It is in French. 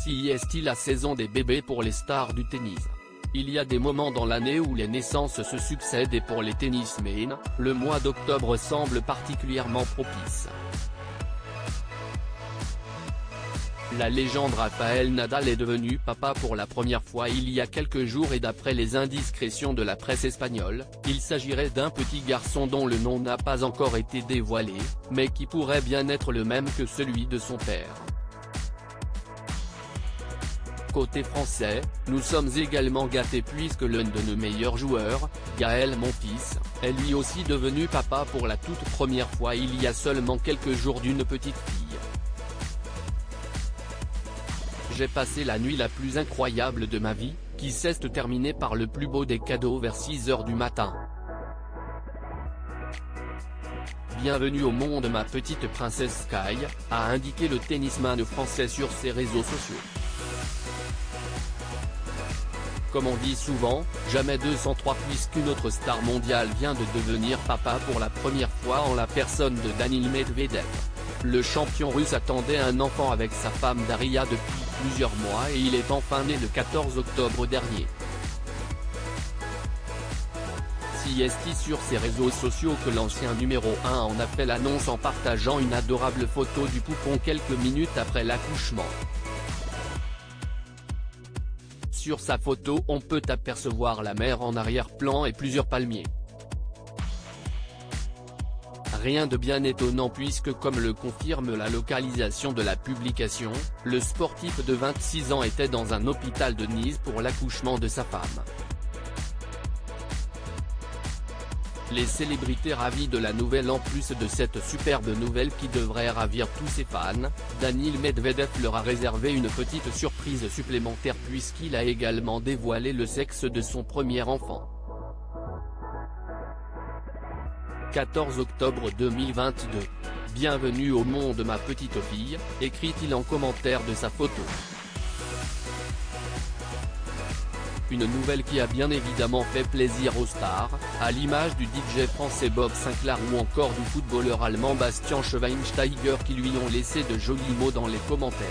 Si est-il la saison des bébés pour les stars du tennis? Il y a des moments dans l'année où les naissances se succèdent et pour les tennismen, le mois d'octobre semble particulièrement propice. La légende Rafael Nadal est devenu papa pour la première fois il y a quelques jours et d'après les indiscrétions de la presse espagnole, il s'agirait d'un petit garçon dont le nom n'a pas encore été dévoilé, mais qui pourrait bien être le même que celui de son père. Côté français, nous sommes également gâtés puisque l'un de nos meilleurs joueurs, Gaël Monfils, est lui aussi devenu papa pour la toute première fois il y a seulement quelques jours d'une petite fille. J'ai passé la nuit la plus incroyable de ma vie, qui s'est terminée par le plus beau des cadeaux vers 6 h du matin. Bienvenue au monde ma petite princesse Sky, a indiqué le tennisman français sur ses réseaux sociaux. Comme on dit souvent, jamais 203 puisqu'une autre star mondiale vient de devenir papa pour la première fois en la personne de Danil Medvedev. Le champion russe attendait un enfant avec sa femme Daria depuis plusieurs mois et il est enfin né le 14 octobre dernier. Si est sur ses réseaux sociaux que l'ancien numéro 1 en a fait l'annonce en partageant une adorable photo du poupon quelques minutes après l'accouchement. Sur sa photo on peut apercevoir la mer en arrière-plan et plusieurs palmiers. Rien de bien étonnant puisque comme le confirme la localisation de la publication, le sportif de 26 ans était dans un hôpital de Nice pour l'accouchement de sa femme. Les célébrités ravies de la nouvelle en plus de cette superbe nouvelle qui devrait ravir tous ses fans, Danil Medvedev leur a réservé une petite surprise supplémentaire puisqu'il a également dévoilé le sexe de son premier enfant. 14 octobre 2022. Bienvenue au monde ma petite fille, écrit-il en commentaire de sa photo. Une nouvelle qui a bien évidemment fait plaisir aux stars, à l'image du DJ français Bob Sinclair ou encore du footballeur allemand Bastian Schweinsteiger qui lui ont laissé de jolis mots dans les commentaires.